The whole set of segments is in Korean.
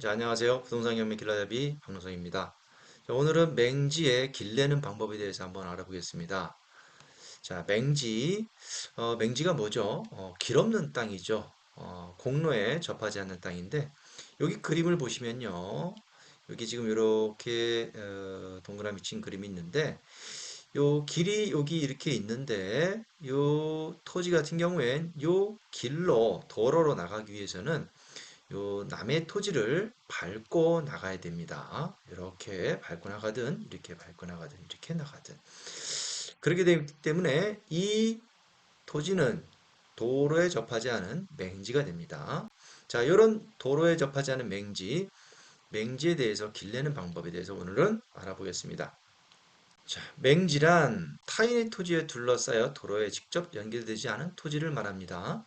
안녕하세요. 부동산 경매 길라잡이 박노성입니다. 오늘은 맹지의 길 내는 방법에 대해서 한번 알아보겠습니다. 맹지가 뭐죠? 길 없는 땅이죠. 공로에 접하지 않는 땅인데, 여기 그림을 보시면요. 여기 지금 이렇게 동그라미 친 그림이 있는데, 요 길이 여기 이렇게 있는데, 요 토지 같은 경우엔 요 길로 도로로 나가기 위해서는 요 남의 토지를 밟고 나가야 됩니다. 이렇게 밟고 나가든 이렇게 밟고 나가든 이렇게 나가든 그렇게 되기 때문에 이 토지는 도로에 접하지 않은 맹지가 됩니다. 자, 이런 도로에 접하지 않은 맹지에 대해서 길내는 방법에 대해서 오늘은 알아보겠습니다. 자, 맹지란 타인의 토지에 둘러싸여 도로에 직접 연결되지 않은 토지를 말합니다.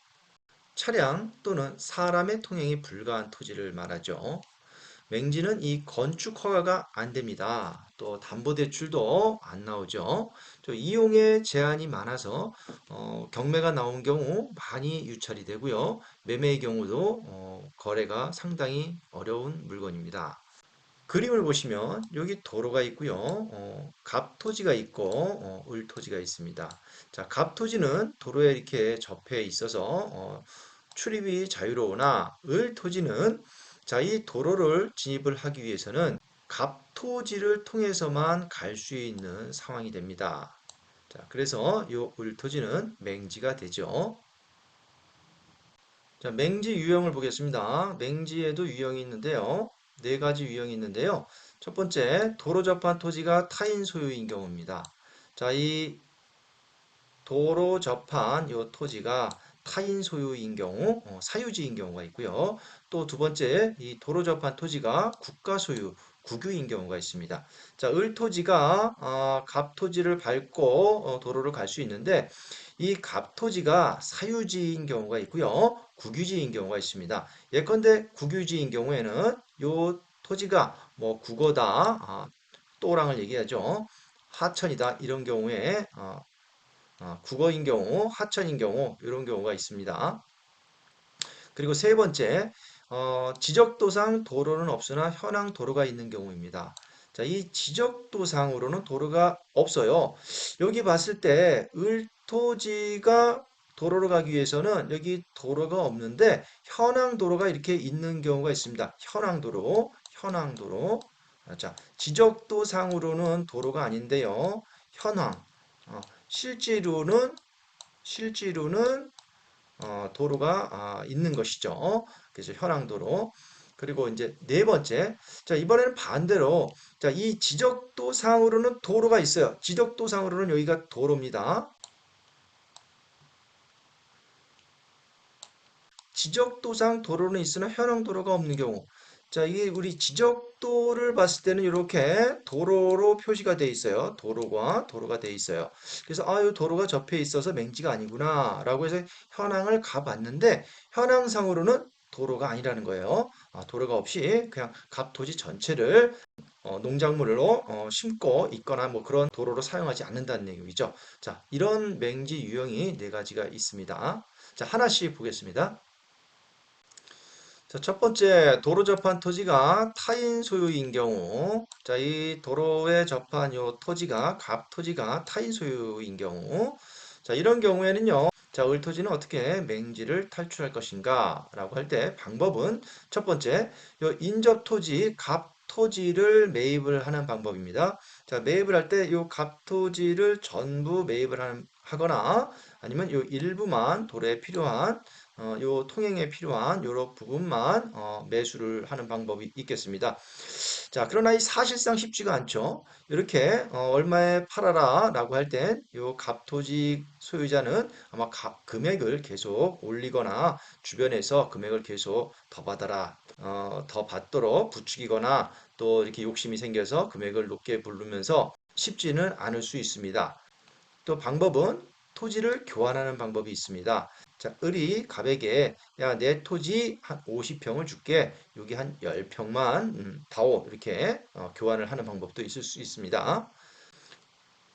차량 또는 사람의 통행이 불가한 토지를 말하죠. 맹지는 이 건축 허가가 안 됩니다. 또 담보대출도 안 나오죠. 또 이용에 제한이 많아서 경매가 나온 경우 많이 유찰이 되고요. 매매의 경우도 거래가 상당히 어려운 물건입니다. 그림을 보시면 여기 도로가 있고요. 갑토지가 있고 을토지가 있습니다. 자, 갑토지는 도로에 이렇게 접해 있어서 출입이 자유로우나 을토지는 자, 이 도로를 진입을 하기 위해서는 갑토지를 통해서만 갈 수 있는 상황이 됩니다. 자, 그래서 이 을토지는 맹지가 되죠. 자, 맹지 유형을 보겠습니다. 맹지에도 유형이 있는데요. 네 가지 유형이 있는데요. 첫 번째, 도로 접한 토지가 타인 소유인 경우입니다. 자, 이 도로 접한 이 토지가 타인 소유인 경우, 사유지인 경우가 있고요. 또 두 번째, 이 도로 접한 토지가 국가 소유, 국유인 경우가 있습니다. 자, 을토지가 갑토지를 밟고 도로를 갈 수 있는데 이 갑토지가 사유지인 경우가 있고요. 국유지인 경우가 있습니다. 예컨대 국유지인 경우에는 이 토지가 뭐 국어다, 또랑을 얘기하죠. 하천이다 이런 경우에 국어인 경우, 하천인 경우 이런 경우가 있습니다. 그리고 세 번째, 지적도상 도로는 없으나 현황 도로가 있는 경우입니다. 자, 이 지적도상으로는 도로가 없어요. 여기 봤을 때 을토지가 도로로 가기 위해서는 여기 도로가 없는데 현황 도로가 이렇게 있는 경우가 있습니다. 현황 도로. 자, 지적도상으로는 도로가 아닌데요. 현황. 어, 실제로는 도로가 있는 것이죠. 그래서 현황도로. 그리고 이제 네 번째. 자, 이번에는 반대로. 자, 이 지적도상으로는 도로가 있어요. 지적도상으로는 여기가 도로입니다. 지적도상 도로는 있으나 현황도로가 없는 경우. 자, 이게 우리 지적도를 봤을 때는 이렇게 도로로 표시가 돼 있어요. 도로가 도로가 돼 있어요. 그래서 이 도로가 접해 있어서 맹지가 아니구나라고 해서 현황을 가봤는데 현황상으로는 도로가 아니라는 거예요. 도로가 없이 그냥 갑토지 전체를 농작물로 심고 있거나 뭐 그런 도로로 사용하지 않는다는 얘기죠. 자, 이런 맹지 유형이 네 가지가 있습니다. 자, 하나씩 보겠습니다. 자, 첫 번째, 도로 접한 토지가 타인 소유인 경우. 자, 이 도로에 접한 요 토지가, 갑 토지가 타인 소유인 경우. 자, 이런 경우에는요. 자, 을토지는 어떻게 맹지를 탈출할 것인가? 라고 할 때 방법은 첫 번째, 요 인접 토지, 갑 토지를 매입을 하는 방법입니다. 자, 매입을 할 때 요 갑 토지를 전부 하거나 아니면 요 일부만 도로에 필요한 요 통행에 필요한 요런 부분만 매수를 하는 방법이 있겠습니다. 자, 그러나 이 사실상 쉽지가 않죠. 이렇게 얼마에 팔아라 라고 할 땐 요 갑토지 소유자는 아마 금액을 계속 올리거나 주변에서 금액을 계속 더 받아라, 더 받도록 부추기거나 또 이렇게 욕심이 생겨서 금액을 높게 부르면서 쉽지는 않을 수 있습니다. 또 방법은 토지를 교환하는 방법이 있습니다. 자, 을이 갑에게 야, 내 토지 한 50평을 줄게. 여기 한 10평만 다오. 이렇게 교환을 하는 방법도 있을 수 있습니다.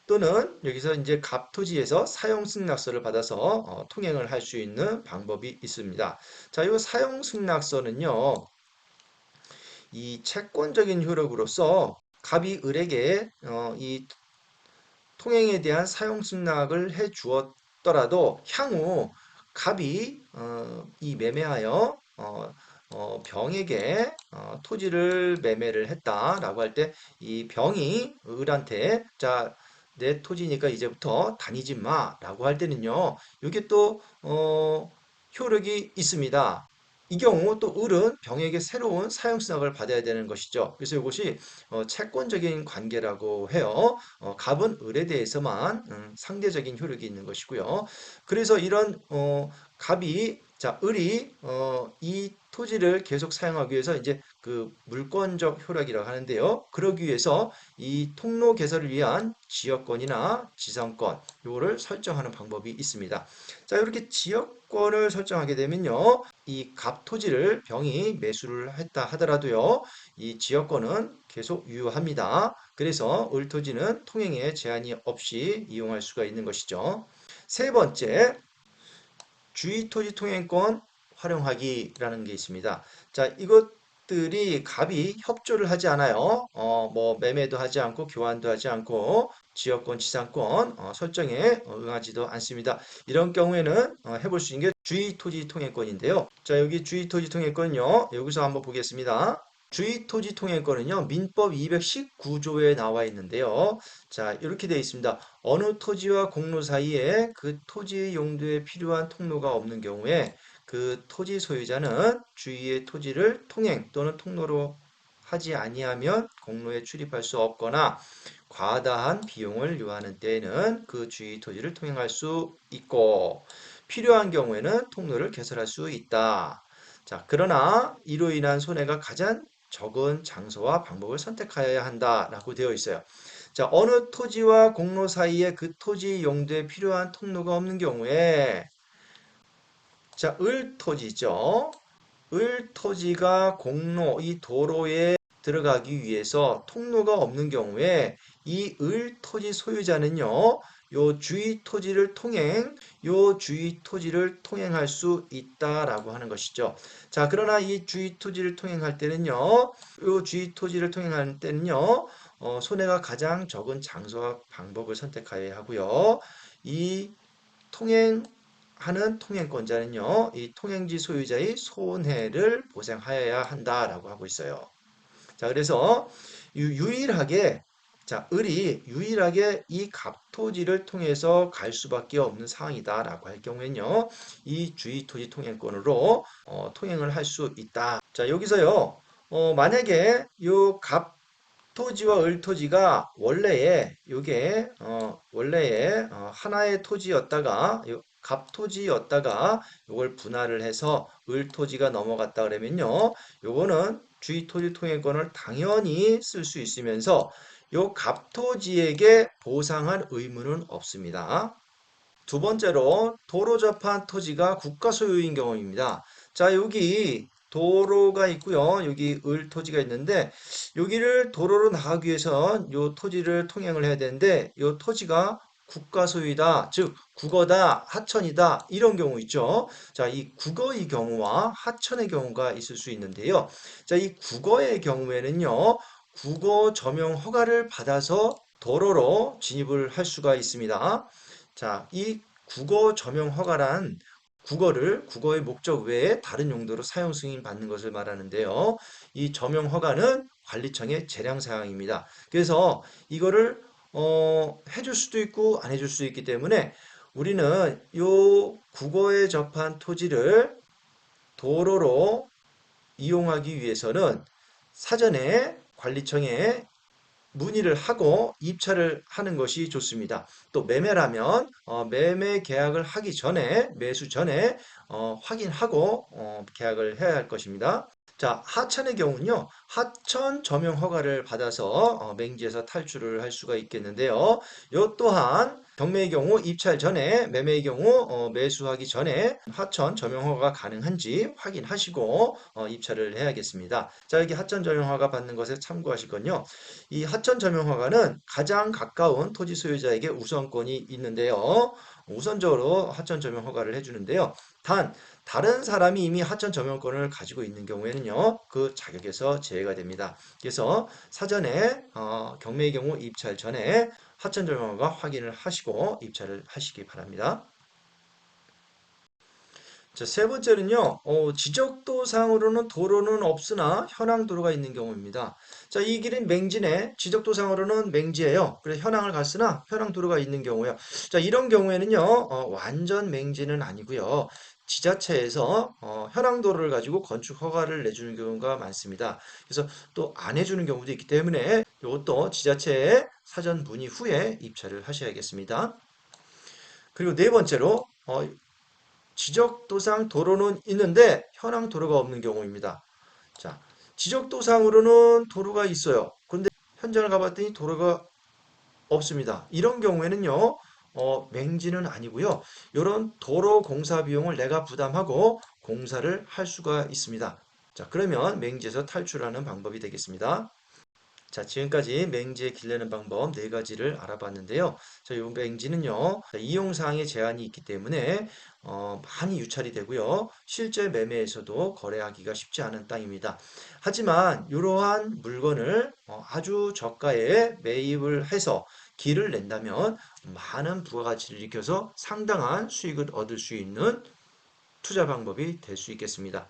또는 여기서 이제 갑 토지에서 사용 승낙서를 받아서 통행을 할 수 있는 방법이 있습니다. 자, 이 사용 승낙서는요. 이 채권적인 효력으로서 갑이 을에게 이 통행에 대한 사용 승낙을 해 주었더라도 향후 갑이 이 매매하여 병에게 토지를 매매를 했다라고 할 때 이 병이 을한테 자, 내 토지니까 이제부터 다니지 마라고 할 때는요. 이게 또 효력이 있습니다. 이 경우 또 을은 병에게 새로운 사용 승낙을 받아야 되는 것이죠. 그래서 이것이 채권적인 관계라고 해요. 갑은 을에 대해서만 상대적인 효력이 있는 것이고요. 그래서 이런 갑이 자 을이 이 토지를 계속 사용하기 위해서 이제 그 물권적 효력이라고 하는데요. 그러기 위해서 이 통로 개설을 위한 지역권이나 지상권 요거를 설정하는 방법이 있습니다. 자 이렇게 지역권을 설정하게 되면요. 이 갑 토지를 병이 매수를 했다 하더라도요. 이 지역권은 계속 유효합니다. 그래서 을토지는 통행에 제한이 없이 이용할 수가 있는 것이죠. 세 번째, 주의토지 통행권 활용하기라는 게 있습니다. 자, 이것들이 갑이 협조를 하지 않아요. 뭐 매매도 하지 않고 교환도 하지 않고 지역권, 지상권 설정에 응하지도 않습니다. 이런 경우에는 해볼 수 있는 게 주의토지 통행권인데요. 자, 여기 주의토지 통행권요. 여기서 한번 보겠습니다. 주의토지통행권은요, 민법 219조에 나와 있는데요. 자, 이렇게 되어 있습니다. 어느 토지와 공로 사이에 그 토지의 용도에 필요한 통로가 없는 경우에 그 토지 소유자는 주위의 토지를 통행 또는 통로로 하지 아니하면 공로에 출입할 수 없거나 과다한 비용을 요하는 때에는 그 주위 토지를 통행할 수 있고 필요한 경우에는 통로를 개설할 수 있다. 자, 그러나 이로 인한 손해가 가장 적은 장소와 방법을 선택하여야 한다라고 되어 있어요. 자, 어느 토지와 공로 사이에 그 토지 용도에 필요한 통로가 없는 경우에 자, 을토지죠. 을토지가 공로, 이 도로에 들어가기 위해서 통로가 없는 경우에 이 을토지 소유자는요, 요 주위 토지를 통행할 수 있다라고 하는 것이죠. 자, 그러나 이 주위 토지를 통행할 때는요, 요 주위 토지를 통행할 때는요, 손해가 가장 적은 장소와 방법을 선택하여야 하고요. 이 통행하는 통행권자는요, 이 통행지 소유자의 손해를 보상하여야 한다라고 하고 있어요. 자, 그래서 유일하게 자, 을이 유일하게 이 갑토지를 통해서 갈 수밖에 없는 상황이다라고 할 경우에는요, 이 주의토지 통행권으로 통행을 할 수 있다. 자, 여기서요, 만약에 요 갑토지와 을토지가 원래에 요게 원래에 하나의 토지였다가 요 갑토지였다가 요걸 분할을 해서 을토지가 넘어갔다 그러면요. 요거는 주의토지 통행권을 당연히 쓸 수 있으면서 요 갑토지에게 보상할 의무는 없습니다. 두 번째로 도로 접한 토지가 국가 소유인 경우입니다. 자, 여기 도로가 있고요. 여기 을 토지가 있는데 여기를 도로로 나가기 위해서 요 토지를 통행을 해야 되는데 요 토지가 국가 소유이다. 즉 국어다, 하천이다. 이런 경우 있죠. 자, 이 국어의 경우와 하천의 경우가 있을 수 있는데요. 자, 이 국어의 경우에는요. 국어 점용 허가를 받아서 도로로 진입을 할 수가 있습니다. 자, 이 국어 점용 허가란 국어의 목적 외에 다른 용도로 사용 승인 받는 것을 말하는데요. 이 점용 허가는 관리청의 재량 사항입니다. 그래서 이거를 해줄 수도 있고 안 해줄 수도 있기 때문에 우리는 요 국어에 접한 토지를 도로로 이용하기 위해서는 사전에 관리청에 문의를 하고 입찰을 하는 것이 좋습니다. 또 매매라면 매매 계약을 하기 전에 매수 전에 확인하고 계약을 해야 할 것입니다. 자, 하천의 경우는요. 하천 점용 허가를 받아서 맹지에서 탈출을 할 수가 있겠는데요. 요 또한 경매의 경우 입찰 전에, 매매의 경우 매수하기 전에 하천 점용 허가가 가능한지 확인하시고 입찰을 해야겠습니다. 자, 여기 하천 점용 허가 받는 것에 참고하실 건요. 이 하천 점용 허가는 가장 가까운 토지 소유자에게 우선권이 있는데요. 우선적으로 하천 점용 허가를 해주는데요. 단 다른 사람이 이미 하천 점용권을 가지고 있는 경우에는요, 그 자격에서 제외가 됩니다. 그래서 사전에 경매의 경우 입찰 전에 하천 점용허가 확인을 하시고 입찰을 하시기 바랍니다. 자, 세 번째는요, 지적도상으로는 도로는 없으나 현황 도로가 있는 경우입니다. 자, 이 길은 맹지네, 지적도상으로는 맹지예요. 그래서 현황을 갔으나 현황 도로가 있는 경우요. 자, 이런 경우에는요, 완전 맹지는 아니고요. 지자체에서 현황 도로를 가지고 건축 허가를 내주는 경우가 많습니다. 그래서 또 안 해주는 경우도 있기 때문에 이것도 지자체에 사전 문의 후에 입찰을 하셔야겠습니다. 그리고 네 번째로 지적도상 도로는 있는데 현황 도로가 없는 경우입니다. 자, 지적도상으로는 도로가 있어요. 그런데 현장을 가봤더니 도로가 없습니다. 이런 경우에는요, 맹지는 아니고요. 이런 도로 공사 비용을 내가 부담하고 공사를 할 수가 있습니다. 자, 그러면 맹지에서 탈출하는 방법이 되겠습니다. 자, 지금까지 맹지에 길르는 방법 네 가지를 알아봤는데요. 자, 이 맹지는요, 이용사항에 제한이 있기 때문에 많이 유찰이 되고요. 실제 매매에서도 거래하기가 쉽지 않은 땅입니다. 하지만 이러한 물건을 아주 저가에 매입을 해서 길을 낸다면 많은 부가가치를 일으켜서 상당한 수익을 얻을 수 있는 투자 방법이 될 수 있겠습니다.